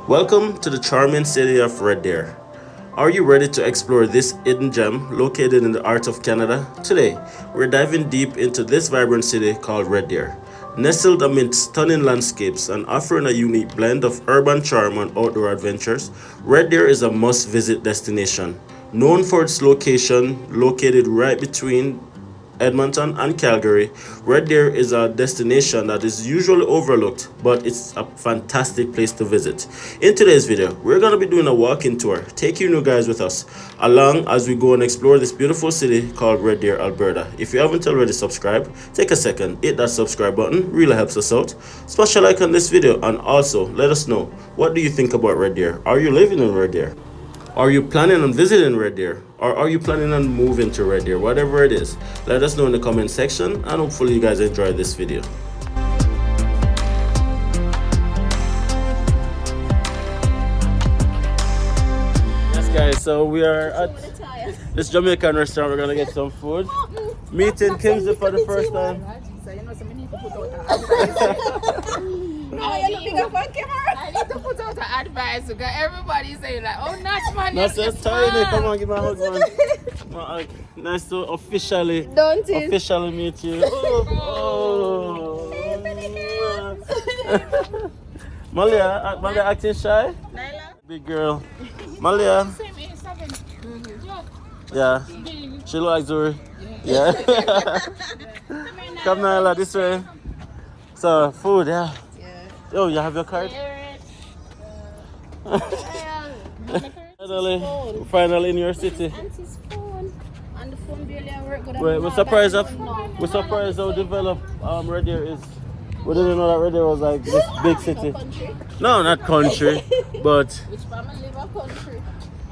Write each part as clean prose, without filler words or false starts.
Welcome to the charming city of Red Deer. Are you ready to explore this hidden gem located in the heart of Canada? Today, we're diving deep into this vibrant city called Red Deer. Nestled amidst stunning landscapes and offering a unique blend of urban charm and outdoor adventures, Red Deer is a must-visit destination. Known for its location, located right between Edmonton and Calgary, Red Deer is a destination that is usually overlooked, but it's a fantastic place to visit. In today's video, we're going to be doing a walking tour, taking you guys with us, along as we go and explore this beautiful city called Red Deer, Alberta. If you haven't already subscribed, take a second, hit that subscribe button, really helps us out. Smash a like on this video, and also let us know, what do you think about Red Deer? Are you living in Red Deer? Are you planning on visiting Red Deer? Or are you planning on moving to Red Deer? Whatever it is, let us know in the comment section, and hopefully you guys enjoy this video. Yes guys, so we are at this Jamaican restaurant. We're gonna get some food. Meeting Kimsey for the first time. I need to put out an advice because everybody's saying like, oh, not man. Not so tiny. Come on, give me a hug, man. Come on, hug. Nice to officially meet you. Oh. Malia acting shy? Big girl. Malia. Yeah. She look like Zuri. Yeah. Come Nyla, this way. So, food, yeah. Oh, you have your card? Finally in your city. We're surprised how developed Red Deer is. We didn't know that Red Deer was like this big city. No, not country, but Which family live a country?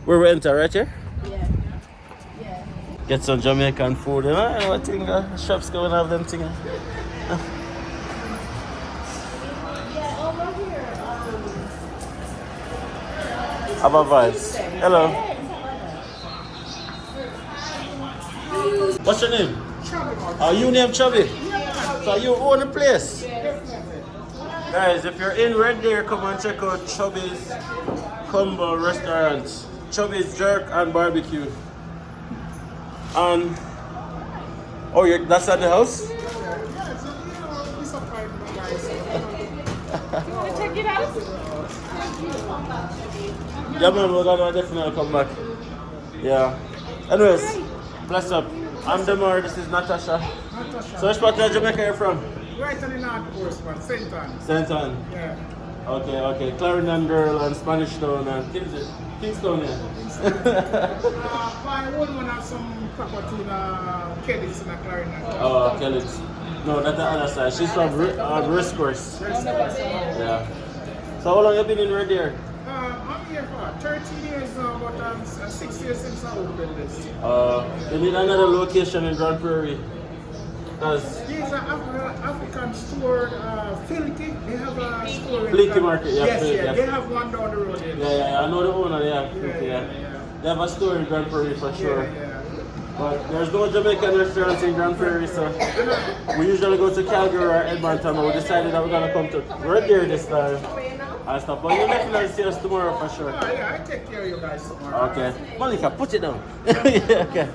where we enter right here. Yeah. Get some Jamaican food. You know what thing? Shops going to have them things. Have a vibes. Hello. What's your name? Chubby. You name Chubby? So you own the place? Guys, if you're in Red Deer, come and check out Chubby's Combo Restaurant. Chubby's Jerk and Barbecue. And that's at the house? Check it out. Yeah man, we're gonna definitely come back. Yeah. Anyways, bless up. I'm Demar, this is Natasha. So which part of Jamaica are you from? Right on the north coast, man. St. Anne. St. Anne. Yeah. Okay. Clarendon Girl and Spanish Town and Kingston, yeah. My old one have some property in Kellys in Clarendon. Oh, Kellys. No, that's the other side. She's from Race Course. Yeah. So how long have you been in Red Deer? I'm here for 13 years now, but 6 years since I opened this. You need another location in Grand Prairie. Because There's an African store, Filky. They have a store in Filky Market, yeah. Yes, Filky, yeah. They have one down the road. Yeah, I know the owner, yeah. Filky, yeah. They have a store in Grand Prairie for sure. Yeah. But there's no Jamaican restaurants in Grand Prairie, so we usually go to Calgary or Edmonton, but we decided that we're going to come to Red Deer this time. And stuff. But you'll definitely see us tomorrow for sure. Oh, yeah, I take care of you guys tomorrow. Okay. Malika, put it down. Yeah, okay.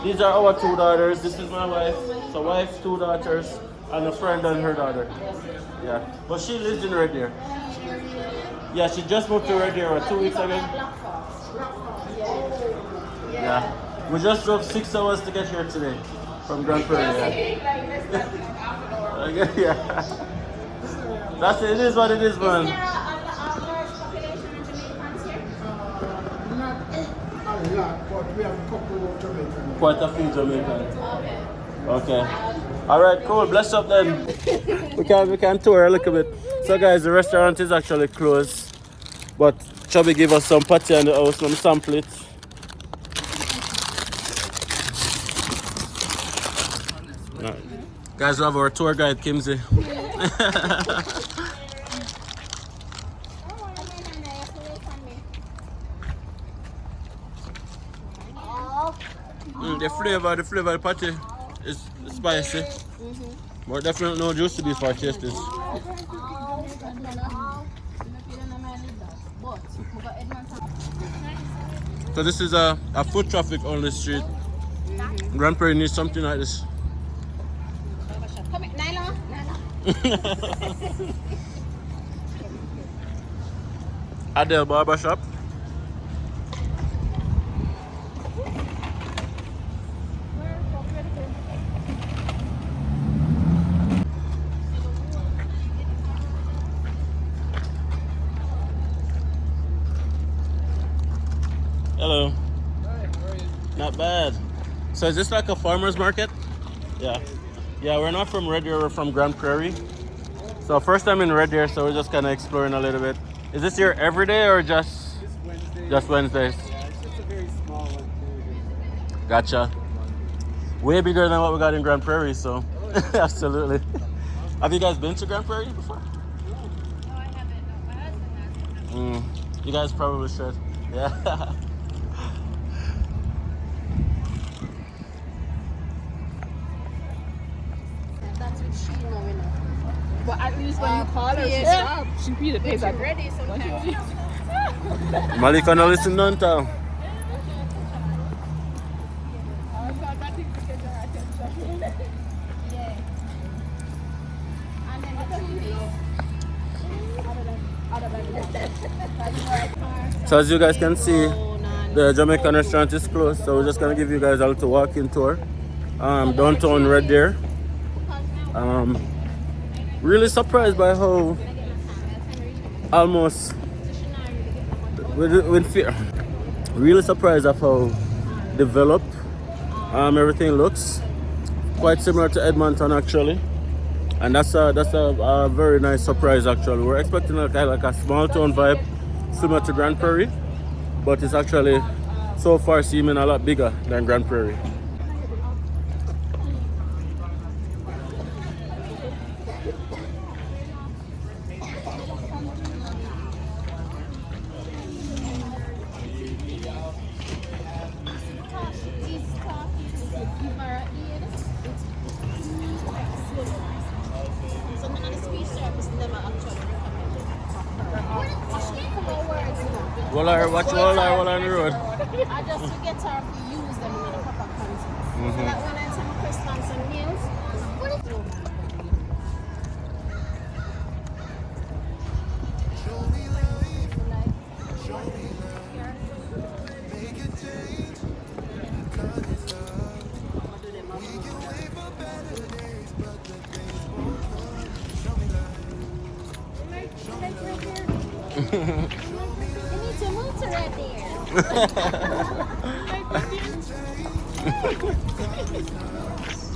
These are our two daughters. This is my wife. So wife, two daughters, and a friend and her daughter. Yeah. But she lives in Red Deer. Yeah, she just moved to Red Deer 2 weeks ago. Yeah. We just drove 6 hours to get here today from Grand Prairie. Yeah. Okay, yeah. That's it. It is what it is, man. Is there a large population of Jamaicans here? Not a lot, but we have a couple of Jamaicans. Quite a few Jamaicans. Okay. All right, cool. Bless up then. we can tour a little bit. So guys, the restaurant is actually closed, but Chubby gave us some patty on the house. Some sample it. Guys, we have our tour guide Kimsey. The flavor of the patty is spicy. But definitely no juice to be for taste this. So this is a foot traffic on the street. Grand Prairie needs something like this. Adele Barber Shop. Hello. Hi, how are you? Not bad. So is this like a farmer's market? Yeah. Yeah, we're not from Red Deer, we're from Grand Prairie. So first time in Red Deer, so we're just kind of exploring a little bit. Is this here every day or just Wednesday. just Wednesdays? Yeah, it's just a very small one too. Gotcha. Way bigger than what we got in Grand Prairie, so absolutely. Have you guys been to Grand Prairie before? No, I haven't. No, my husband has. You guys probably should. Yeah. That's what she knowing. But at least when you call her, she stop. She really pays that Ready sometimes. Malika, no listen none to. Yeah. And then the So as you guys can see, the Jamaican restaurant is closed, so we're just gonna give you guys a little walking tour. Downtown Red Deer. Really surprised by how almost with fear. Really surprised of how developed everything looks. Quite similar to Edmonton actually, and that's a very nice surprise actually. We're expecting like a small town vibe similar to Grand Prairie, but it's actually so far seeming a lot bigger than Grand Prairie. Watch all on the road. I just forget her to use them in the proper context. So that when I some Christmas and meals, what is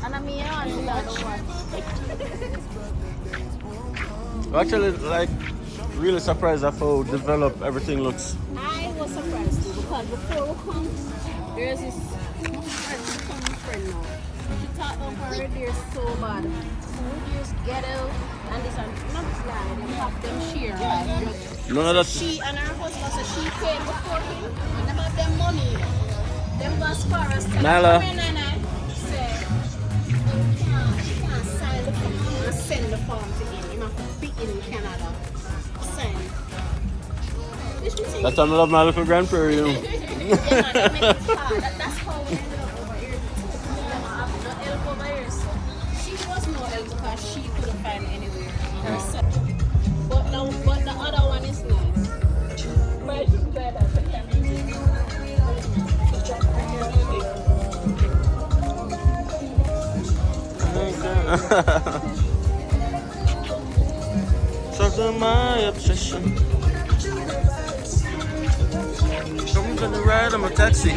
and I'm here on the other one. Actually, like, really surprised of how developed everything looks. I was surprised too because before we come, there's this friend now. She thought of her they're so bad. Food is ghetto and this and not lie, they have them share. None of that. She and her husband, so she came before him and them have them money. Them go as far as Nyla. Say, she can't sign the form and send the form to him. You have to be in Canada. Sign. That's why I love my little Grand Prairie. You know. Yeah, man, they make it hard. That's how we ended up over here. We never have no help over here. So she was no help because she couldn't find anywhere herself. But the other one is nice. But she's better. Something my obsession. I'm gonna ride on my taxi.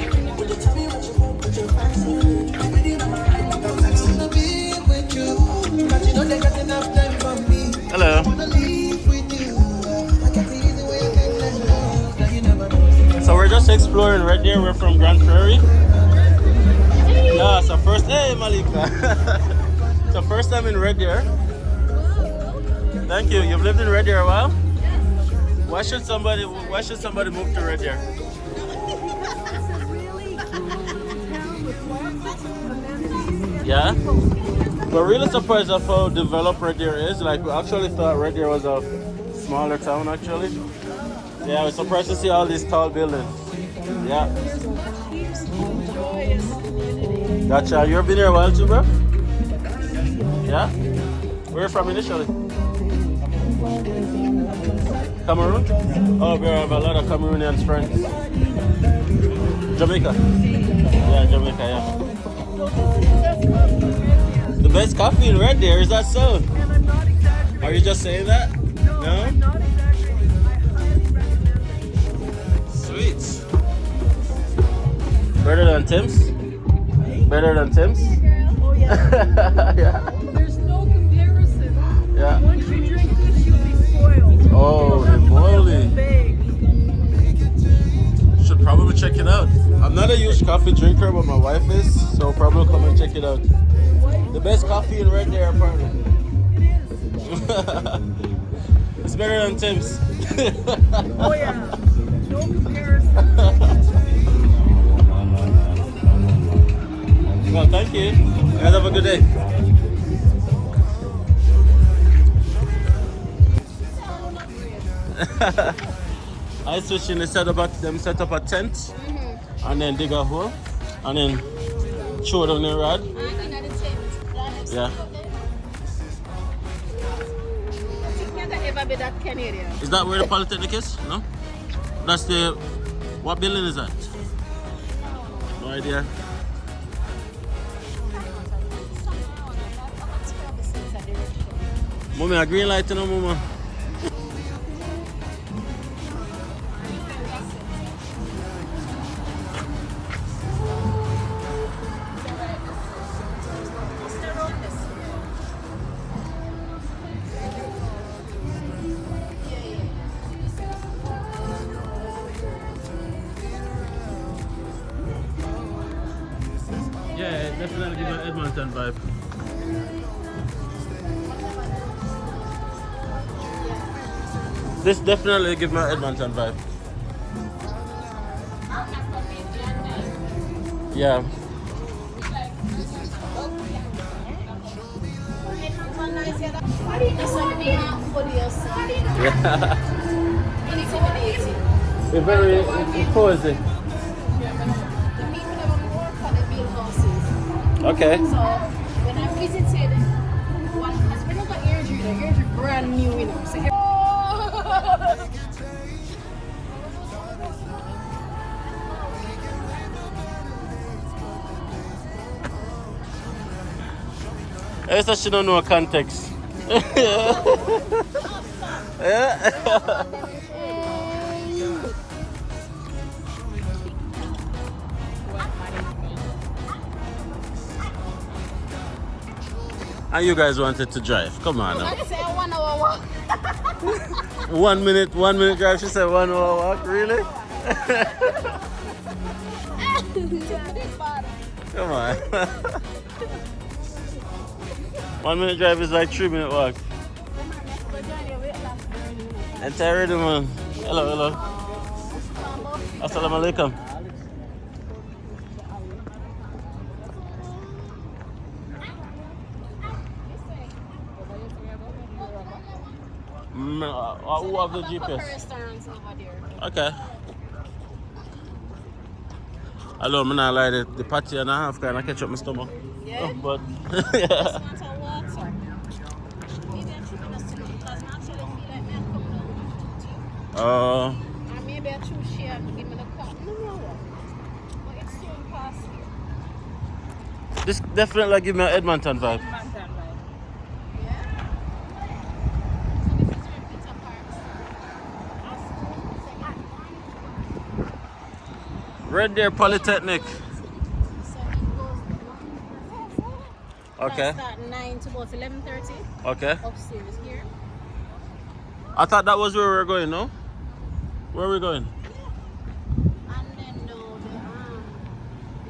Hello. So we're just exploring Red Deer. We're from Grand Prairie. Yeah, so first, hey Malika. So first time in Red Deer. Thank you. You've lived in Red Deer a while? Why should somebody move to Red Deer? Yeah? We're really surprised of how developed Red Deer is. Like, we actually thought Red Deer was a smaller town, actually. Yeah, we're surprised to see all these tall buildings. Yeah. There's much peace, joy in the community. Gotcha. You ever been here a while too, bro? Yeah? Where are you from initially? Cameroon? Oh, we have a lot of Cameroonian friends. Jamaica? Yeah, Jamaica, yeah. The best coffee in Red Deer, is that so? And I'm not exaggerating. Are you just saying that? No, I'm not exaggerating. I highly recommend it. Sweet. Better than Tim's? Better than Tim's? Oh yeah. Yeah. There's no comparison. Yeah. Once you drink this, you'll be spoiled. Oh, You'll have to moly. beg. Should probably check it out. I'm not a huge coffee drinker, but my wife is, so probably come and check it out. The best coffee in Red Deer, apparently. It is. It's better than Tim's. Oh yeah. No comparison. Well, thank you. You guys have a good day. I switched in the setup at them set up a tent and then dig a hole and then throw down the rod. Yeah. Ever be that Canadian? Is that where the Polytechnic is? No? That's the... What building is that? No idea. Mommy, a green light, you know, mama. Yeah, it definitely gives an Edmonton vibe. This definitely gives me an Edmonton vibe. Yeah. Yeah. It's very cozy. Okay. So when I visited one husband got eardrum, the eardrum brand new, you know. So I guess she don't know context. Yeah. And you guys wanted to drive. Come on now. I say 1 hour walk. 1 minute drive. She said 1 hour walk. Really? Come on. 1 minute drive is like 3 minute walk. Entire ready, man. Hello. Assalamu alaikum. Who have the GPS? Okay. Hello, I'm not lie, the party and a half kind of catch up my stomach. Yeah? Oh, but Yeah. Maybe I choose share and give me the car. No. But it's so costly. this definitely give me an Edmonton vibe. Red Deer Polytechnic. So it goes Okay. start 9 to about 11:30 Okay. upstairs here. I thought that was where we were going, no? Where are we going? And then the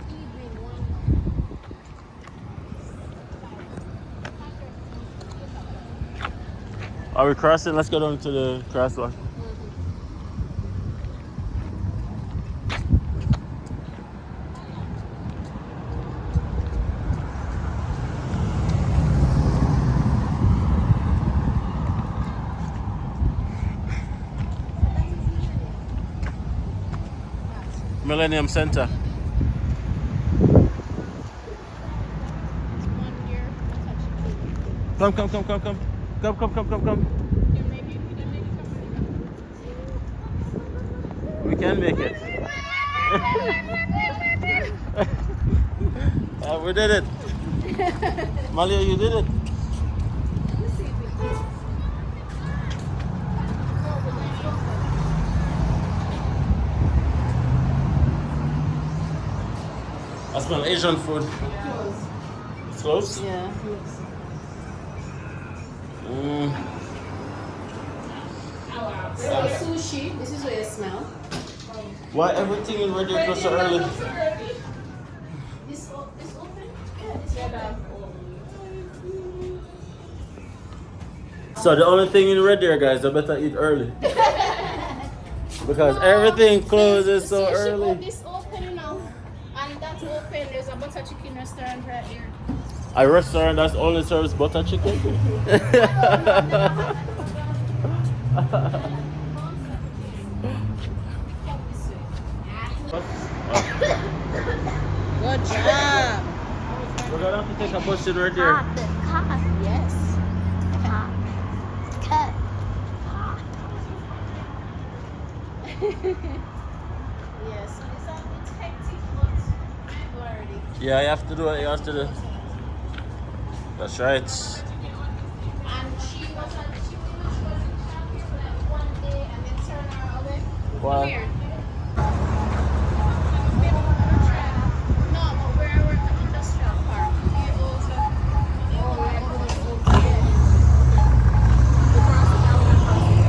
evening one. Are we crossing? Let's go down to the crosswalk. Millennium Center. 1 year. Come, come, come, come, come. Come, come, come, come, come. We can make it. We did it. Malia, you did it. I smell Asian food. It's close? Yeah. So sushi, this is what it smells. Why everything in Red Deer close so early? This open? Yeah, this open. So the only thing in Red Deer, guys, I better eat early. Because everything closes so early. This open, you know, and that's open. There's a butter chicken restaurant right here. A restaurant that only serves butter chicken? Good job. We're gonna have to take a bus in Red Deer. Yes. Yes, it's a bit hectic, but I'm worried. Yeah, you have to do what you have to do. That's right. And she was in childcare for like 1 day and then turn her away. Wow. Come here. No, but we're at the industrial park. We also.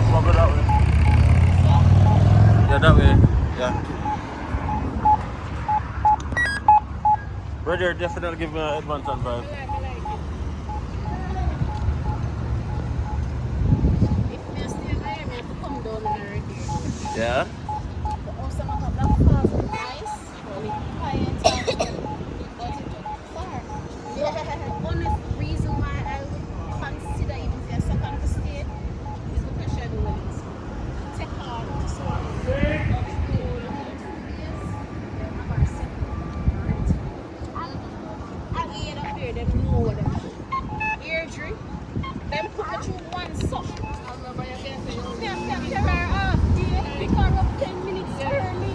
Come on, go that way. Yeah, that way. Yeah. Red Deer definitely give me an Edmonton vibe. If we stay there, we have to come down in already. Yeah? But also, I'm not that far from nice. But we quiet and but it took far. The only reason why I would consider even if you're second to stay is because you're doing it. Take on so and we end up here, them know what them do. Eardry, them put you through one suck. They have to carry her off, dear. Pick her up 10 minutes early.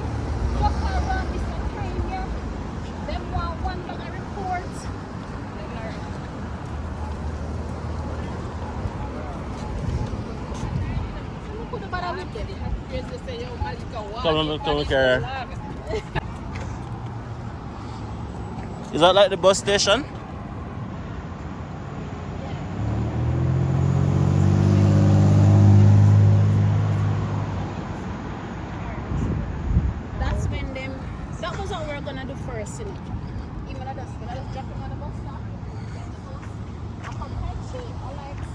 Walk her around this train here. Them want one bag of report. You could have been with them. Come on, carry her. Is that like the bus station? That's when them. That was what we were gonna do first, you know. Even at us, when I just drop them on the bus stop. I come quite cheap, or like $6 a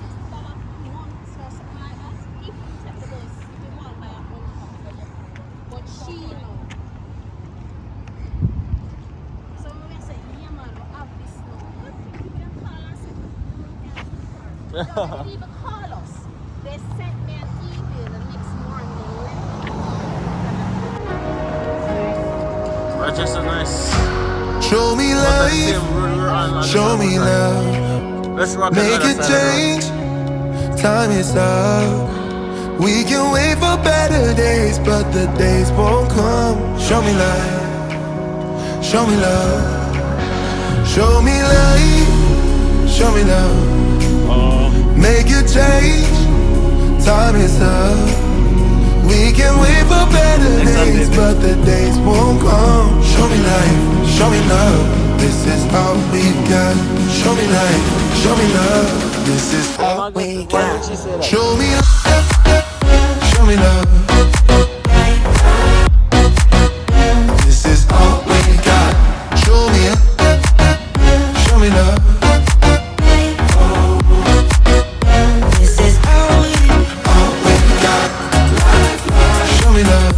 month or something like that. If you take the bus, if you want by a month. But she, you know. So when we say, yeah man, we have this now. But you can call us. They didn't even call us. They sent me an email the next morning. Rochester nice. Show me But that's the same life, road we're on show the me side. love, Let's rock make another it side of the road. change. Time is up. We can wait for better days, but the days won't come. Show me life, show me love, show me life, show me love, Oh, make it change. Time is up. We can wait for better days, but the days won't come. Show me life, show me love. This is all we got. Show me life, show me love. This is all we why did she say got. that? Show me love, show me love. This is all we got. Show me love. This is all we got. Show me love.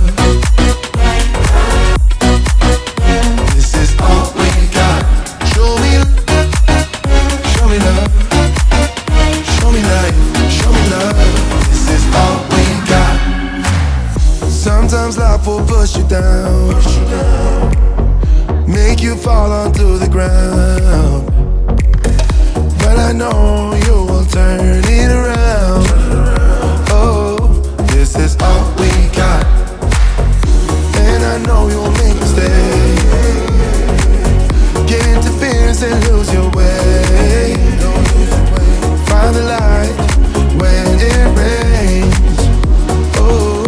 This is all we got. Show me love. Show me life. Show me love. This Sometimes life will push you down, make you fall onto the ground. But I know you will turn it around. Oh, this is all we got, and I know you will make mistakes, get interference and lose your way. Find the light when it rains. Oh,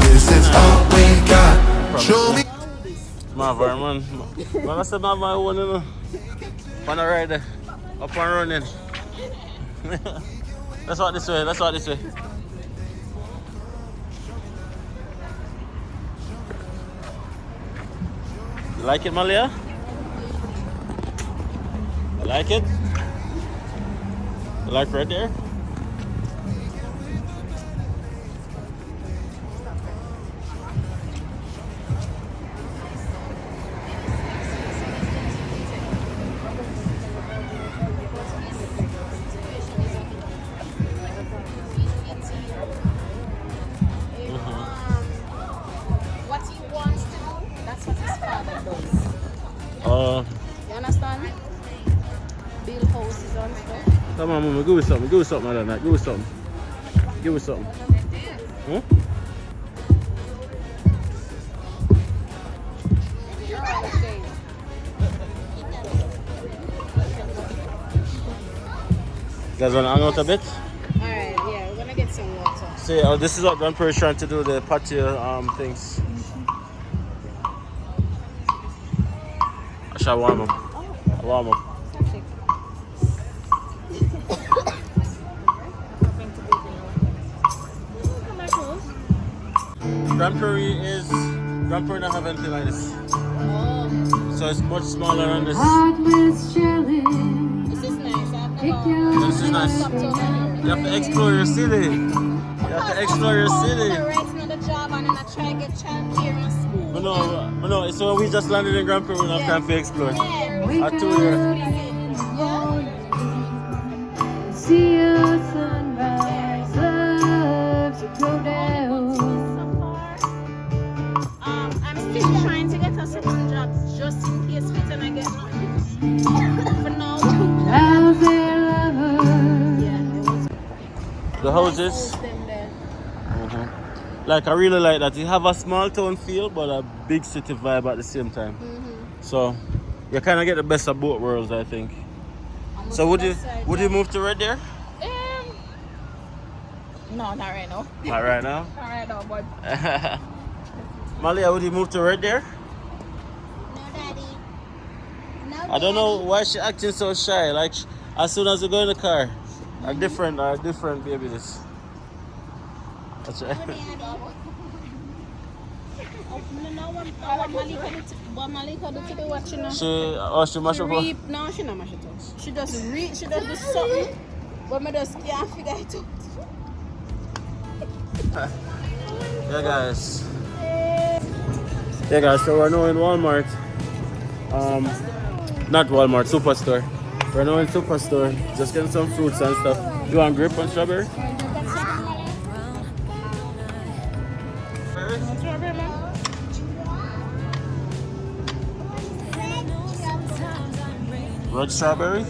this is all we got. Show me. My man. Man, I said my one, you know. On the ride there. Up and running. Let's walk this way. You like it, Malia? You like it? You like Red Deer? What he wants to do, that's what his father does. You understand? Build houses and stuff. Come on, mama, give me something, man. Give me something. Hmm? You guys want to hang out a bit? Alright, yeah, we're gonna get some water. See, this is what Grandpa is trying to do, the patio things. I shall warm up. Grandpa don't have anything like this. So it's much smaller than this. This is nice. This is nice. You have to explore your city. I'm writing on the job and then I try to get childcare in school. But no, so when we just landed in Grandpa, we don't have time to explore. Yeah. At 2 years. See a sunrise, love to go down. I'm still trying to get a second job just in case we don't get one. For now. How's their lover? The houses. Like, I really like that. You have a small town feel, but a big city vibe at the same time. So, you kind of get the best of both worlds, I think. So, would you move to Red Deer? No, not right now. Not right now. Not right now, but Malia, would you move to Red Deer? no, daddy. No, I don't know why she acting so shy. Like, as soon as we go in the car, a different baby this. That's right. What Malika do to the watch, you know? She mash up her. No, she not mash it up. She just read, she does do something, but me just can't figure it out. Yeah, guys, so we're now in Walmart. Not Walmart, Superstore. We're now in Superstore, just getting some fruits and stuff. You want grape and strawberry? Red strawberry?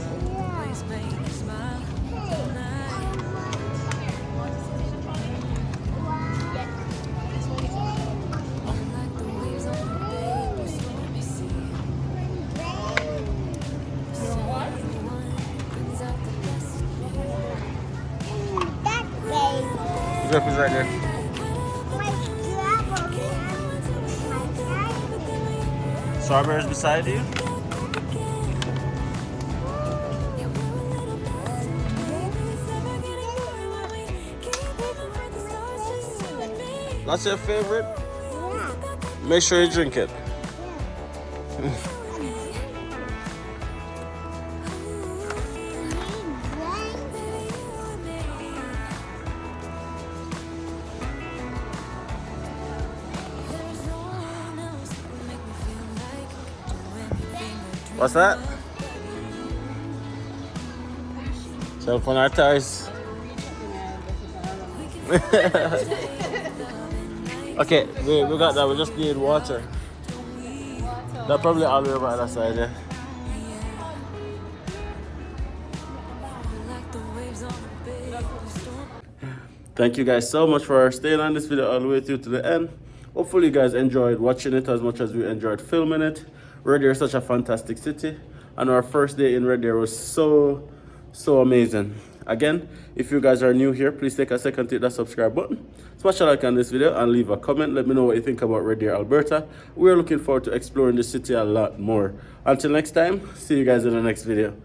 Grape is right there. Strawberries beside you? That's your favorite? Yeah. Make sure you drink it. What's that? Cell phone or toys? Okay, we got that. We just need water. That probably all the way over the other side, yeah. Thank you guys so much for staying on this video all the way through to the end. Hopefully you guys enjoyed watching it as much as we enjoyed filming it. Red Deer is such a fantastic city, and our first day in Red Deer was so amazing. Again, if you guys are new here, please take a second to hit that subscribe button, smash a like on this video, and leave a comment. Let me know what you think about Red Deer, Alberta. We're looking forward to exploring the city a lot more. Until next time, see you guys in the next video.